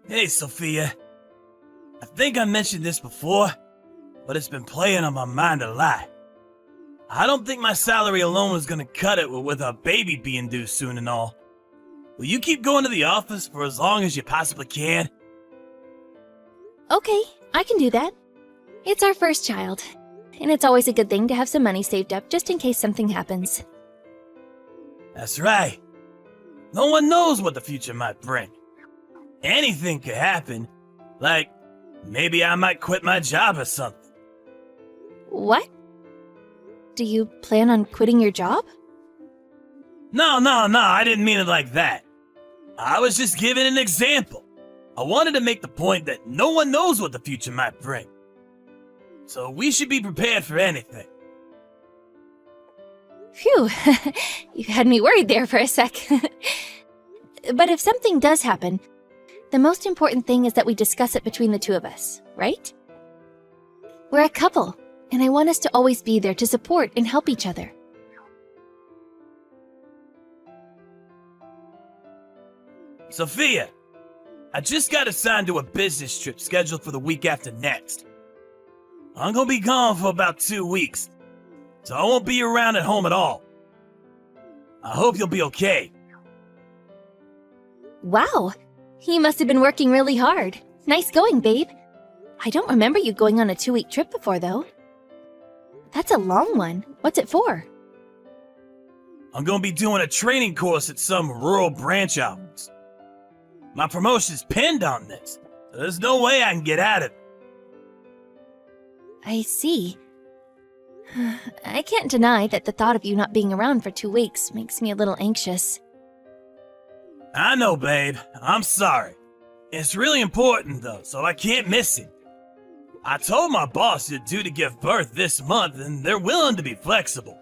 Hey, Sophia. I think I mentioned this before, but it's been playing on my mind a lot. I don't think my salary alone is gonna cut it with a baby being due soon and all. Will you keep going to the office for as long as you possibly can? Okay, I can do that. It's our first child, and it's always a good thing to have some money saved up just in case something happens. That's right. No one knows what the future might bring. Anything could happen. Like, maybe I might quit my job or something. What? Do you plan on quitting your job? No, I didn't mean it like that. I was just giving an example. I wanted to make the point that no one knows what the future might bring. So we should be prepared for anything. Phew, you had me worried there for a sec. But if something does happen, the most important thing is that we discuss it between the two of us, right? We're a couple, and I want us to always be there to support and help each other. Sophia, I just got assigned to a business trip scheduled for the week after next. I'm gonna be gone for about 2 weeks, so I won't be around at home at all. I hope you'll be okay. Wow, you must have been working really hard. Nice going, babe. I don't remember you going on a 2-week trip before, though. That's a long one. What's it for? I'm gonna be doing a training course at some rural branch office. My promotion's pinned on this, so there's no way I can get out of it. I see. I can't deny that the thought of you not being around for 2 weeks makes me a little anxious. I know, babe. I'm sorry. It's really important, though, so I can't miss it. I told my boss you're due to give birth this month, and they're willing to be flexible.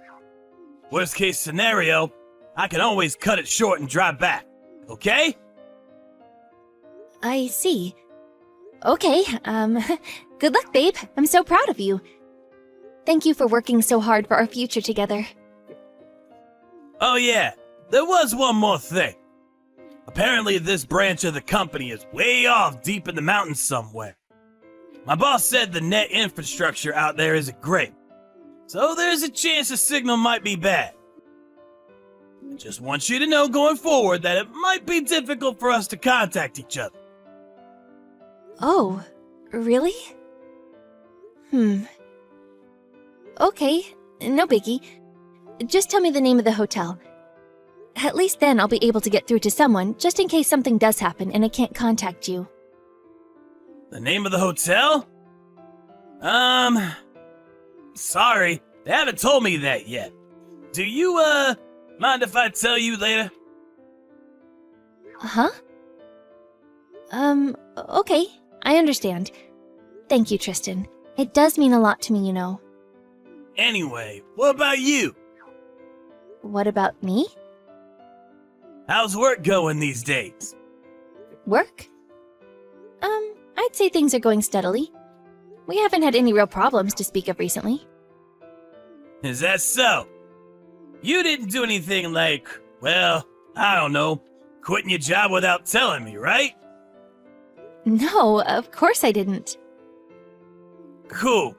Worst case scenario, I can always cut it short and drive back, okay? I see. Okay, good luck, babe. I'm so proud of you. Thank you for working so hard for our future together. Oh yeah, there was one more thing. Apparently this branch of the company is way off deep in the mountains somewhere. My boss said the net infrastructure out there isn't great, so there's a chance the signal might be bad. I just want you to know going forward that it might be difficult for us to contact each other. Oh, really? Okay, no biggie. Just tell me the name of the hotel. At least then I'll be able to get through to someone, just in case something does happen and I can't contact you. The name of the hotel? Sorry, they haven't told me that yet. Do you, mind if I tell you later? Huh? Okay, I understand. Thank you, Tristan. It does mean a lot to me, you know. Anyway, what about you? What about me? How's work going these days? Work? I'd say things are going steadily. We haven't had any real problems to speak of recently. Is that so? You didn't do anything like, well, I don't know, quitting your job without telling me, right? No, of course I didn't. Cool.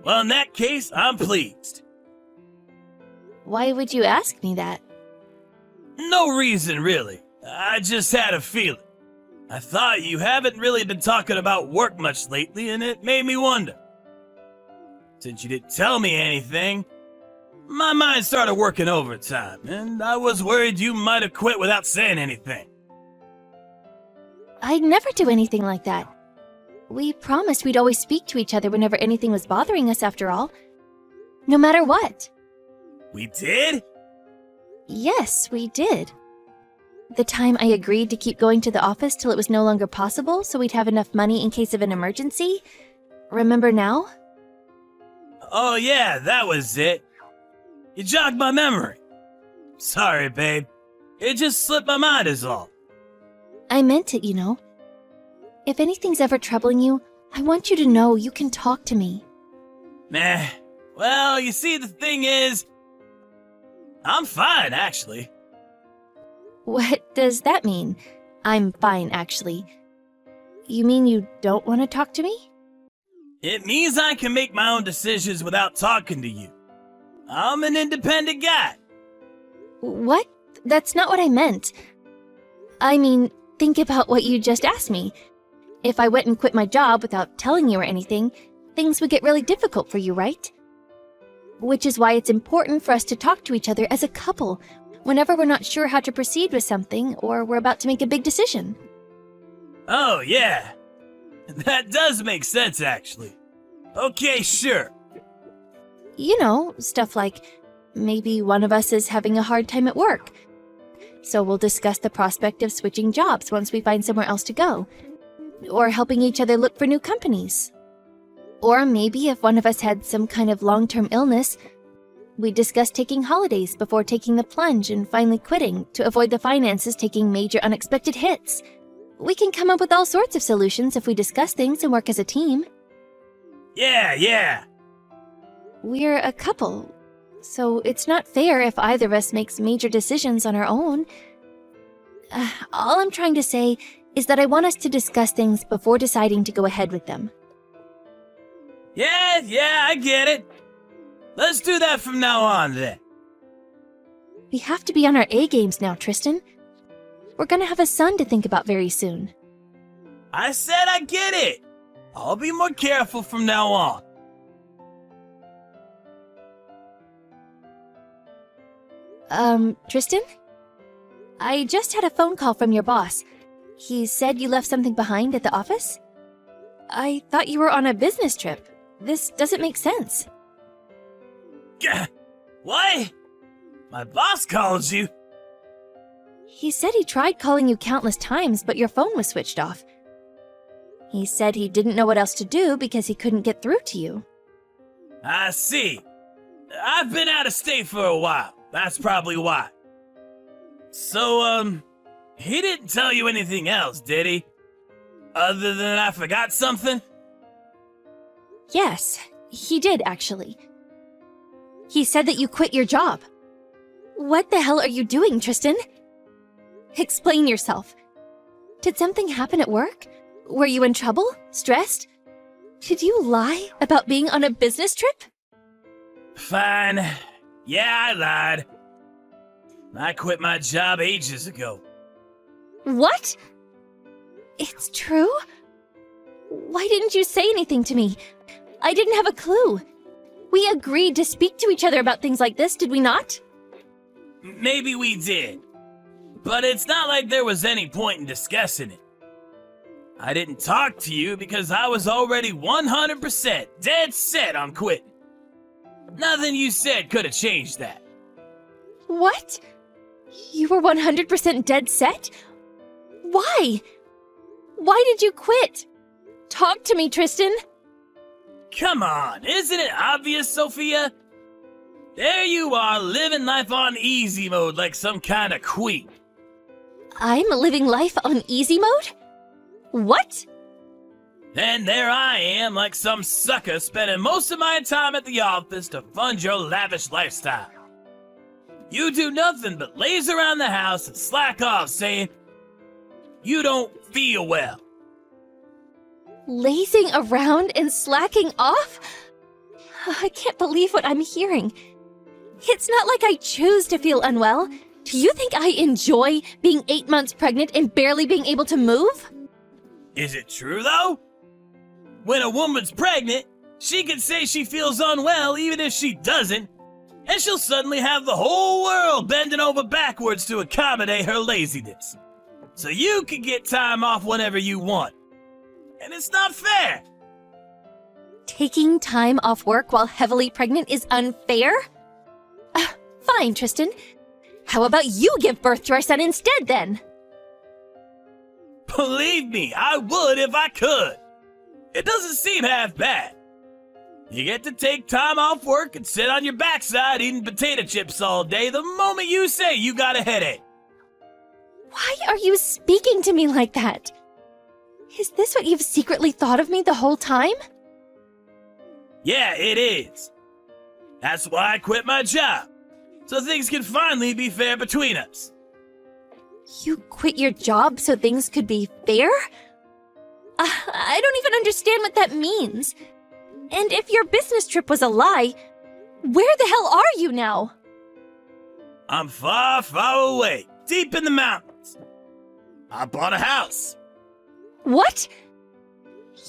Well, in that case, I'm pleased. Why would you ask me that? No reason, really. I just had a feeling. I thought you haven't really been talking about work much lately, and it made me wonder. Since you didn't tell me anything, my mind started working overtime, and I was worried you might have quit without saying anything. I'd never do anything like that. We promised we'd always speak to each other whenever anything was bothering us, after all. No matter what. We did? Yes, we did. The time I agreed to keep going to the office till it was no longer possible so we'd have enough money in case of an emergency. Remember now? Oh yeah, that was it. You jogged my memory. Sorry, babe. It just slipped my mind is all. I meant it, you know. If anything's ever troubling you, I want you to know you can talk to me. Meh. Well, you see, the thing is, I'm fine, actually. What does that mean? I'm fine, actually. You mean you don't want to talk to me? It means I can make my own decisions without talking to you. I'm an independent guy. What? That's not what I meant. I mean, think about what you just asked me. If I went and quit my job without telling you or anything, things would get really difficult for you, right? Which is why it's important for us to talk to each other as a couple whenever we're not sure how to proceed with something or we're about to make a big decision. Oh, yeah. That does make sense, actually. Okay, sure. You know, stuff like maybe one of us is having a hard time at work. So we'll discuss the prospect of switching jobs once we find somewhere else to go. Or helping each other look for new companies. Or maybe if one of us had some kind of long-term illness, we'd discuss taking holidays before taking the plunge and finally quitting to avoid the finances taking major unexpected hits. We can come up with all sorts of solutions if we discuss things and work as a team. Yeah. We're a couple, so it's not fair if either of us makes major decisions on our own. All I'm trying to say is that I want us to discuss things before deciding to go ahead with them. Yeah, I get it. Let's do that from now on, then. We have to be on our A-games now, Tristan. We're gonna have a son to think about very soon. I said I get it. I'll be more careful from now on. Tristan? I just had a phone call from your boss. He said you left something behind at the office? I thought you were on a business trip. This doesn't make sense. What? My boss called you? He said he tried calling you countless times, but your phone was switched off. He said he didn't know what else to do because he couldn't get through to you. I see. I've been out of state for a while. That's probably why. So, he didn't tell you anything else, did he? Other than I forgot something? Yes, he did, actually. He said that you quit your job. What the hell are you doing, Tristan? Explain yourself. Did something happen at work? Were you in trouble? Stressed? Did you lie about being on a business trip? Fine. Yeah, I lied. I quit my job ages ago. What? It's true? Why didn't you say anything to me? I didn't have a clue. We agreed to speak to each other about things like this, did we not? Maybe we did. But it's not like there was any point in discussing it. I didn't talk to you because I was already 100% dead set on quitting. Nothing you said could have changed that. What? You were 100% dead set? Why? Why did you quit? Talk to me, Tristan. Come on, isn't it obvious, Sophia? There you are, living life on easy mode like some kind of queen. I'm living life on easy mode? What? Then there I am, like some sucker, spending most of my time at the office to fund your lavish lifestyle. You do nothing but laze around the house and slack off, saying you don't feel well. Lazing around and slacking off? I can't believe what I'm hearing. It's not like I choose to feel unwell. Do you think I enjoy being 8 months pregnant and barely being able to move? Is it true, though? When a woman's pregnant, she can say she feels unwell even if she doesn't, and she'll suddenly have the whole world bending over backwards to accommodate her laziness. So you can get time off whenever you want. And it's not fair. Taking time off work while heavily pregnant is unfair? Fine, Tristan. How about you give birth to our son instead, then? Believe me, I would if I could. It doesn't seem half bad. You get to take time off work and sit on your backside eating potato chips all day the moment you say you got a headache. Why are you speaking to me like that? Is this what you've secretly thought of me the whole time? Yeah, it is. That's why I quit my job, so things can finally be fair between us. You quit your job so things could be fair? I don't even understand what that means. And if your business trip was a lie, where the hell are you now? I'm far, far away, deep in the mountains. I bought a house. What?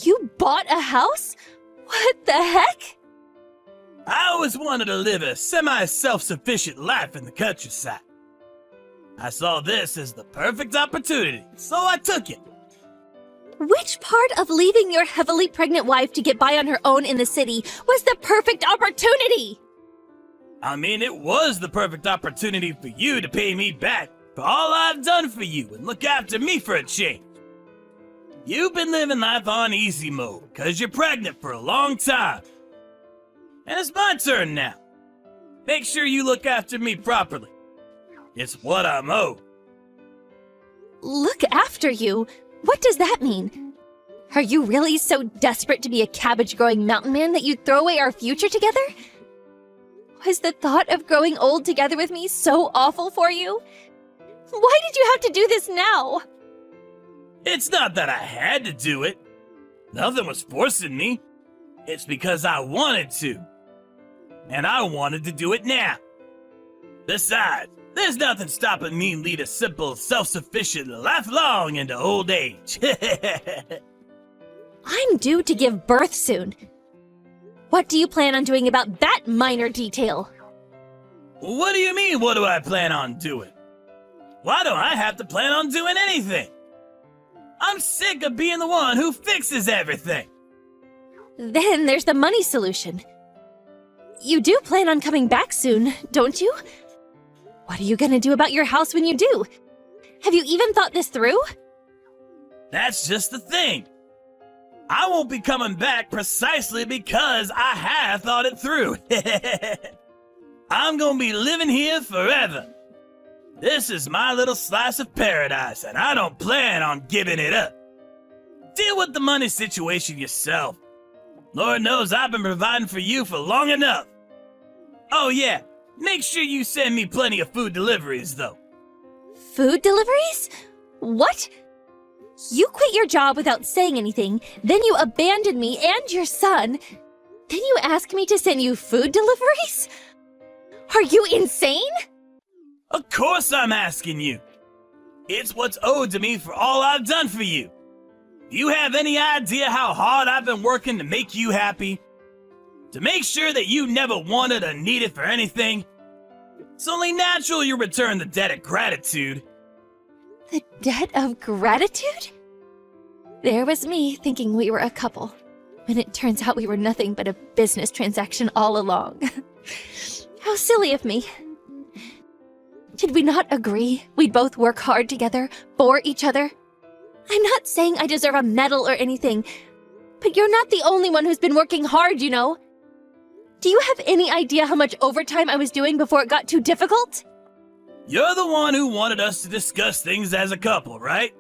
You bought a house? What the heck? I always wanted to live a semi-self-sufficient life in the countryside. I saw this as the perfect opportunity, so I took it. Which part of leaving your heavily pregnant wife to get by on her own in the city was the perfect opportunity? I mean, it was the perfect opportunity for you to pay me back for all I've done for you and look after me for a change. You've been living life on easy mode because you're pregnant for a long time. And it's my turn now. Make sure you look after me properly. It's what I'm owed. Look after you? What does that mean? Are you really so desperate to be a cabbage-growing mountain man that you'd throw away our future together? Was the thought of growing old together with me so awful for you? Why did you have to do this now? It's not that I had to do it. Nothing was forcing me. It's because I wanted to. And I wanted to do it now. Besides, there's nothing stopping me lead a simple, self-sufficient life long into old age. I'm due to give birth soon. What do you plan on doing about that minor detail? What do you mean, what do I plan on doing? Why don't I have to plan on doing anything? I'm sick of being the one who fixes everything. Then there's the money solution. You do plan on coming back soon, don't you? What are you gonna do about your house when you do? Have you even thought this through? That's just the thing. I won't be coming back precisely because I have thought it through. I'm gonna be living here forever. This is my little slice of paradise, and I don't plan on giving it up. Deal with the money situation yourself. Lord knows I've been providing for you for long enough. Oh yeah, make sure you send me plenty of food deliveries, though. Food deliveries? What? You quit your job without saying anything, then you abandoned me and your son. Then you ask me to send you food deliveries? Are you insane? Of course I'm asking you. It's what's owed to me for all I've done for you. Do you have any idea how hard I've been working to make you happy? To make sure that you never wanted or needed for anything? It's only natural you return the debt of gratitude. The debt of gratitude? There was me thinking we were a couple, when it turns out we were nothing but a business transaction all along. How silly of me. Did we not agree we'd both work hard together for each other? I'm not saying I deserve a medal or anything, but you're not the only one who's been working hard, you know. Do you have any idea how much overtime I was doing before it got too difficult? You're the one who wanted us to discuss things as a couple, right?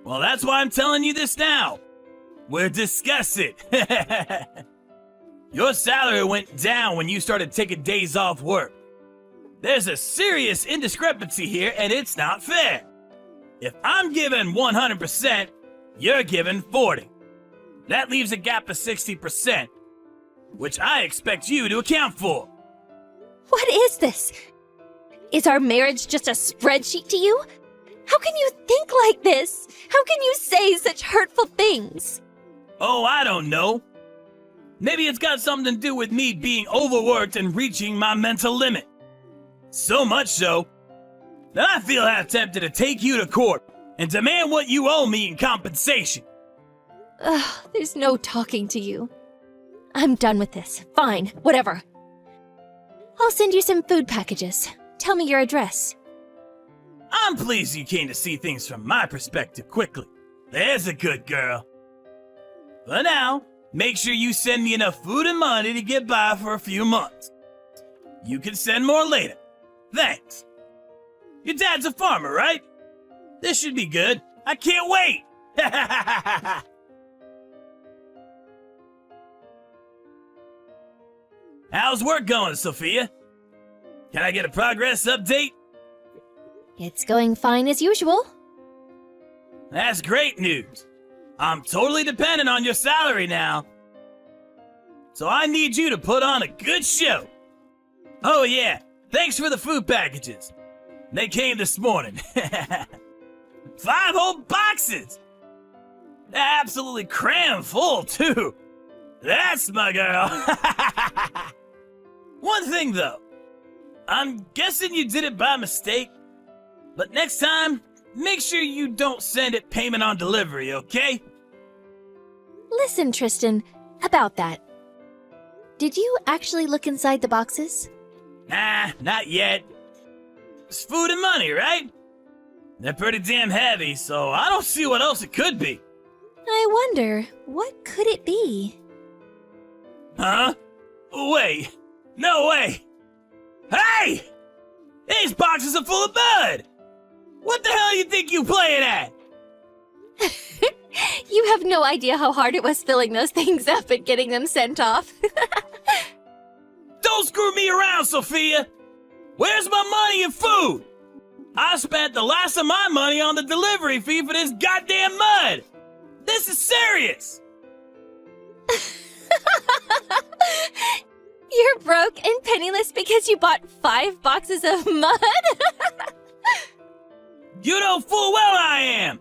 Well, that's why I'm telling you this now. We're discussing. Your salary went down when you started taking days off work. There's a serious indiscrepancy here, and it's not fair. If I'm giving 100%, you're giving 40%. That leaves a gap of 60%, which I expect you to account for. What is this? Is our marriage just a spreadsheet to you? How can you think like this? How can you say such hurtful things? Oh, I don't know. Maybe it's got something to do with me being overworked and reaching my mental limit. So much so that I feel half tempted to take you to court and demand what you owe me in compensation. Ugh, there's no talking to you. I'm done with this. Fine, whatever. I'll send you some food packages. Tell me your address. I'm pleased you came to see things from my perspective quickly. There's a good girl. For now, make sure you send me enough food and money to get by for a few months. You can send more later. Thanks. Your dad's a farmer, right? This should be good. I can't wait! How's work going, Sophia? Can I get a progress update? It's going fine as usual. That's great news. I'm totally dependent on your salary now. So I need you to put on a good show. Oh yeah, thanks for the food packages. They came this morning. 5 whole boxes! They're absolutely crammed full, too. That's my girl. One thing, though. I'm guessing you did it by mistake. But next time, make sure you don't send it payment on delivery, okay? Listen, Tristan, about that. Did you actually look inside the boxes? Nah, not yet. It's food and money, right? They're pretty damn heavy, so I don't see what else it could be. I wonder, what could it be? Huh? Wait. No way. Hey! These boxes are full of mud! What the hell you think you playing at? You have no idea how hard it was filling those things up and getting them sent off. Don't screw me around, Sophia! Where's my money and food? I spent the last of my money on the delivery fee for this goddamn mud! This is serious! You're broke and penniless because you bought 5 boxes of mud? You know full well I am!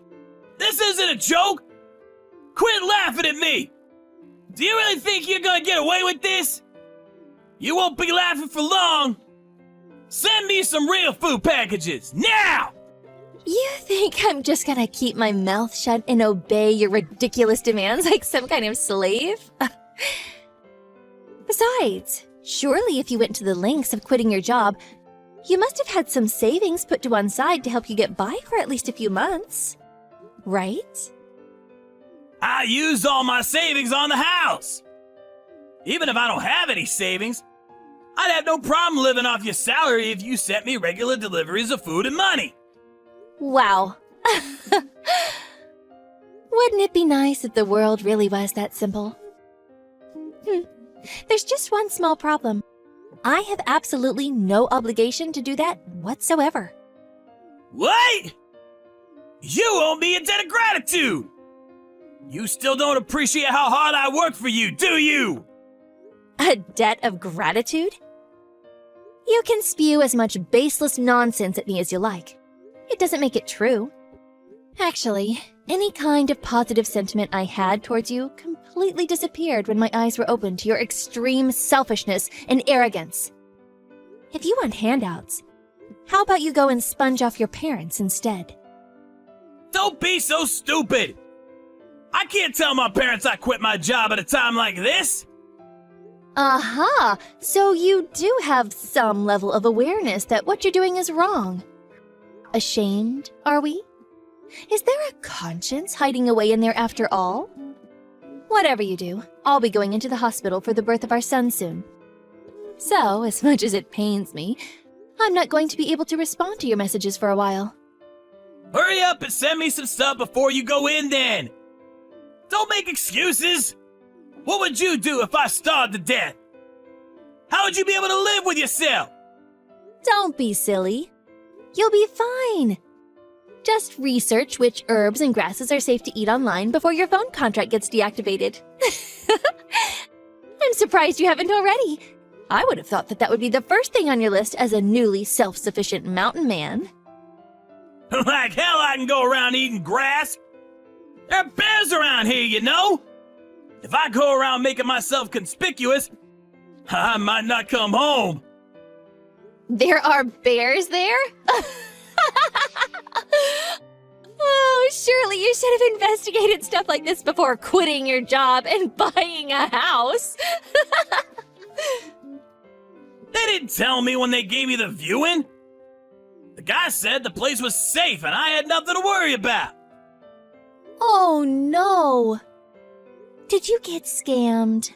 This isn't a joke! Quit laughing at me! Do you really think you're gonna get away with this? You won't be laughing for long! Send me some real food packages, now! You think I'm just gonna keep my mouth shut and obey your ridiculous demands like some kind of slave? Besides, surely if you went to the lengths of quitting your job, you must have had some savings put to one side to help you get by for at least a few months. Right? I used all my savings on the house! Even if I don't have any savings, I'd have no problem living off your salary if you sent me regular deliveries of food and money. Wow. Wouldn't it be nice if the world really was that simple? There's just one small problem. I have absolutely no obligation to do that whatsoever. What? You owe me a debt of gratitude! You still don't appreciate how hard I work for you, do you? A debt of gratitude? You can spew as much baseless nonsense at me as you like. It doesn't make it true. Actually, any kind of positive sentiment I had towards you completely disappeared when my eyes were opened to your extreme selfishness and arrogance. If you want handouts, how about you go and sponge off your parents instead? Don't be so stupid! I can't tell my parents I quit my job at a time like this! Aha! So you do have some level of awareness that what you're doing is wrong. Ashamed, are we? Is there a conscience hiding away in there after all? Whatever you do, I'll be going into the hospital for the birth of our son soon. So, as much as it pains me, I'm not going to be able to respond to your messages for a while. Hurry up and send me some stuff before you go in then! Don't make excuses! What would you do if I starved to death? How would you be able to live with yourself? Don't be silly. You'll be fine. Just research which herbs and grasses are safe to eat online before your phone contract gets deactivated. I'm surprised you haven't already. I would have thought that would be the first thing on your list as a newly self-sufficient mountain man. Like hell I can go around eating grass. There are bears around here, you know? If I go around making myself conspicuous, I might not come home. There are bears there? Oh, surely you should have investigated stuff like this before quitting your job and buying a house. They didn't tell me when they gave me the viewing. The guy said the place was safe and I had nothing to worry about. Oh no. Did you get scammed?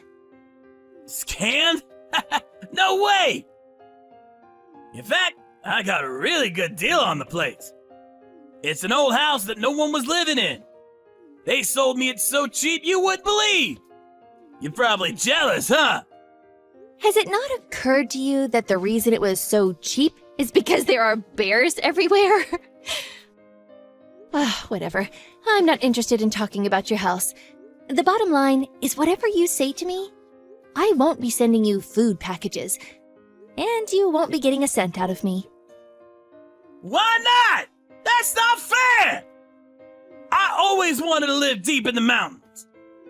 Scammed? No way! In fact, I got a really good deal on the place. It's an old house that no one was living in. They sold me it so cheap you wouldn't believe. You're probably jealous, huh? Has it not occurred to you that the reason it was so cheap is because there are bears everywhere? Whatever. I'm not interested in talking about your house. The bottom line is whatever you say to me, I won't be sending you food packages, and you won't be getting a cent out of me. Why not? That's not fair! I always wanted to live deep in the mountains.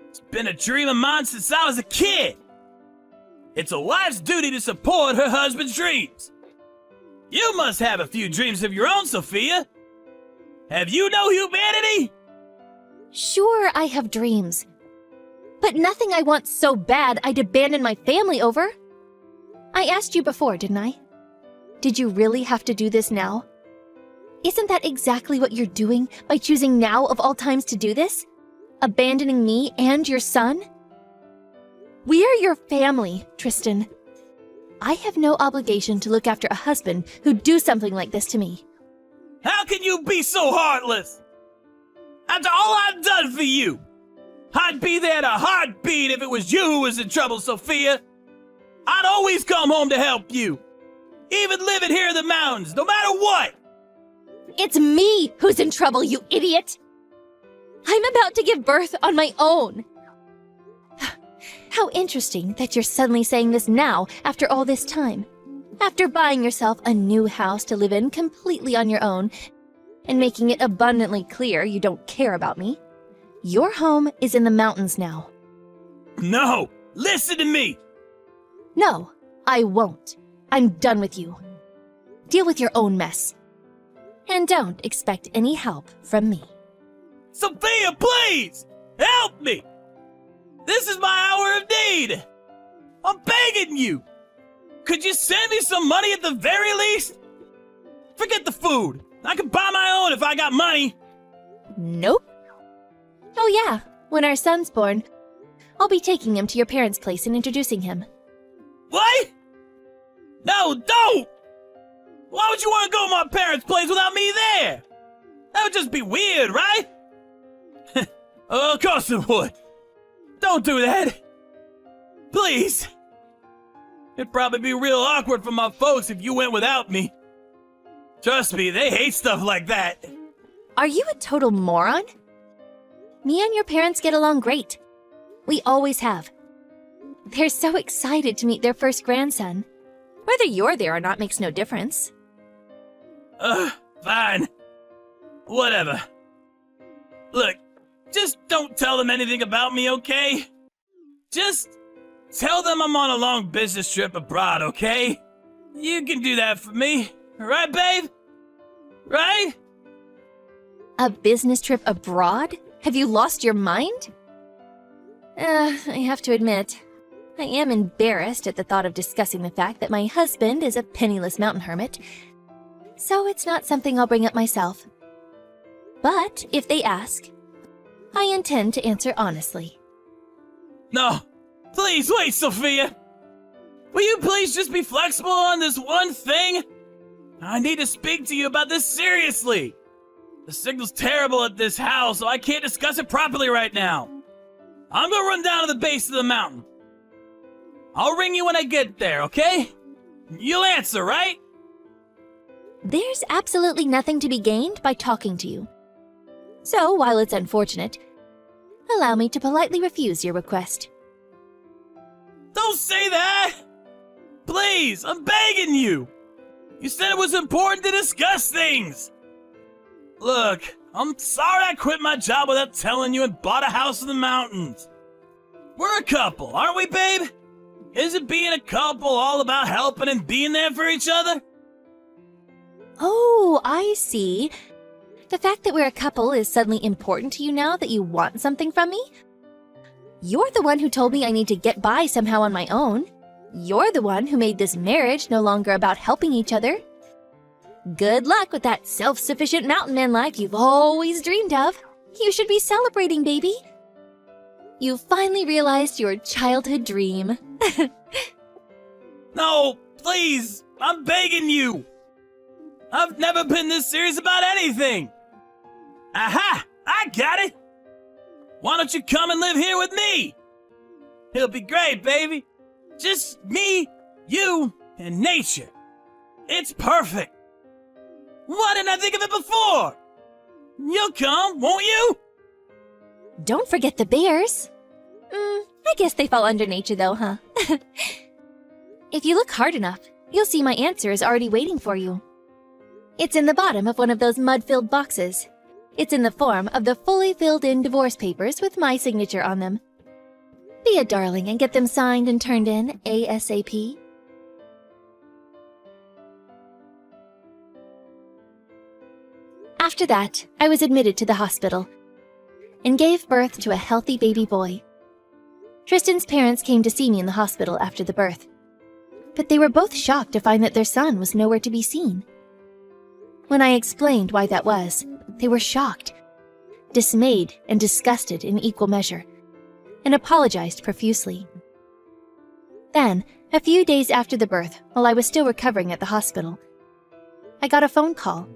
It's been a dream of mine since I was a kid. It's a wife's duty to support her husband's dreams. You must have a few dreams of your own, Sophia. Have you no humanity? Sure, I have dreams. But nothing I want so bad I'd abandon my family over. I asked you before, didn't I? Did you really have to do this now? Isn't that exactly what you're doing by choosing now of all times to do this? Abandoning me and your son? We're your family, Tristan. I have no obligation to look after a husband who'd do something like this to me. How can you be so heartless? After all I've done for you, I'd be there in a heartbeat if it was you who was in trouble, Sophia. I'd always come home to help you. Even living here in the mountains, no matter what. It's me who's in trouble, you idiot! I'm about to give birth on my own. How interesting that you're suddenly saying this now after all this time. After buying yourself a new house to live in completely on your own and making it abundantly clear you don't care about me. Your home is in the mountains now. No, listen to me. No, I won't. I'm done with you. Deal with your own mess. And don't expect any help from me. Sophia, please! Help me! This is my hour of need! I'm begging you! Could you send me some money at the very least? Forget the food. I can buy my own if I got money. Nope. Oh yeah, when our son's born, I'll be taking him to your parents' place and introducing him. What? No, don't! Why would you want to go to my parents' place without me there? That would just be weird, right? Of course it would. Don't do that. Please. It'd probably be real awkward for my folks if you went without me. Trust me, they hate stuff like that. Are you a total moron? Me and your parents get along great. We always have. They're so excited to meet their first grandson. Whether you're there or not makes no difference. Fine. Whatever. Look, just don't tell them anything about me, okay? Just tell them I'm on a long business trip abroad, okay? You can do that for me, right, babe? Right? A business trip abroad? Have you lost your mind? I have to admit, I am embarrassed at the thought of discussing the fact that my husband is a penniless mountain hermit, so it's not something I'll bring up myself. But if they ask, I intend to answer honestly. No, please wait, Sophia. Will you please just be flexible on this one thing? I need to speak to you about this seriously. The signal's terrible at this house, so I can't discuss it properly right now. I'm gonna run down to the base of the mountain. I'll ring you when I get there, okay? You'll answer, right? There's absolutely nothing to be gained by talking to you. So, while it's unfortunate, allow me to politely refuse your request. Don't say that! Please, I'm begging you! You said it was important to discuss things! Look, I'm sorry I quit my job without telling you and bought a house in the mountains. We're a couple, aren't we, babe? Isn't being a couple all about helping and being there for each other? Oh, I see. The fact that we're a couple is suddenly important to you now that you want something from me? You're the one who told me I need to get by somehow on my own. You're the one who made this marriage no longer about helping each other. Good luck with that self-sufficient mountain man life you've always dreamed of. You should be celebrating, baby. You finally realized your childhood dream. No, please, I'm begging you. I've never been this serious about anything. Aha, I got it. Why don't you come and live here with me? It'll be great, baby. Just me, you, and nature. It's perfect! Why didn't I think of it before? You'll come, won't you? Don't forget the bears. I guess they fall under nature though, huh? If you look hard enough, you'll see my answer is already waiting for you. It's in the bottom of one of those mud-filled boxes. It's in the form of the fully filled-in divorce papers with my signature on them. Be a darling and get them signed and turned in ASAP. After that, I was admitted to the hospital and gave birth to a healthy baby boy. Tristan's parents came to see me in the hospital after the birth, but they were both shocked to find that their son was nowhere to be seen. When I explained why that was, they were shocked, dismayed, and disgusted in equal measure, and apologized profusely. Then, a few days after the birth, while I was still recovering at the hospital, I got a phone call.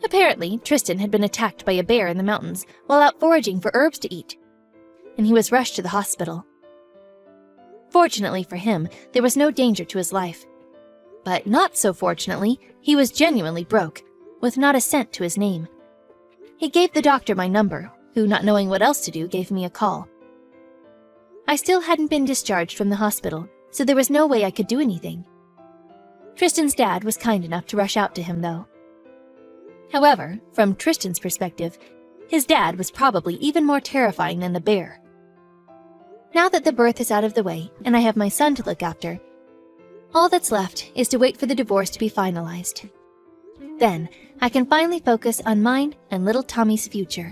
Apparently, Tristan had been attacked by a bear in the mountains while out foraging for herbs to eat, and he was rushed to the hospital. Fortunately for him, there was no danger to his life. But not so fortunately, he was genuinely broke, with not a cent to his name. He gave the doctor my number, who, not knowing what else to do, gave me a call. I still hadn't been discharged from the hospital, so there was no way I could do anything. Tristan's dad was kind enough to rush out to him, though. However, from Tristan's perspective, his dad was probably even more terrifying than the bear. Now that the birth is out of the way and I have my son to look after, all that's left is to wait for the divorce to be finalized. Then, I can finally focus on mine and little Tommy's future.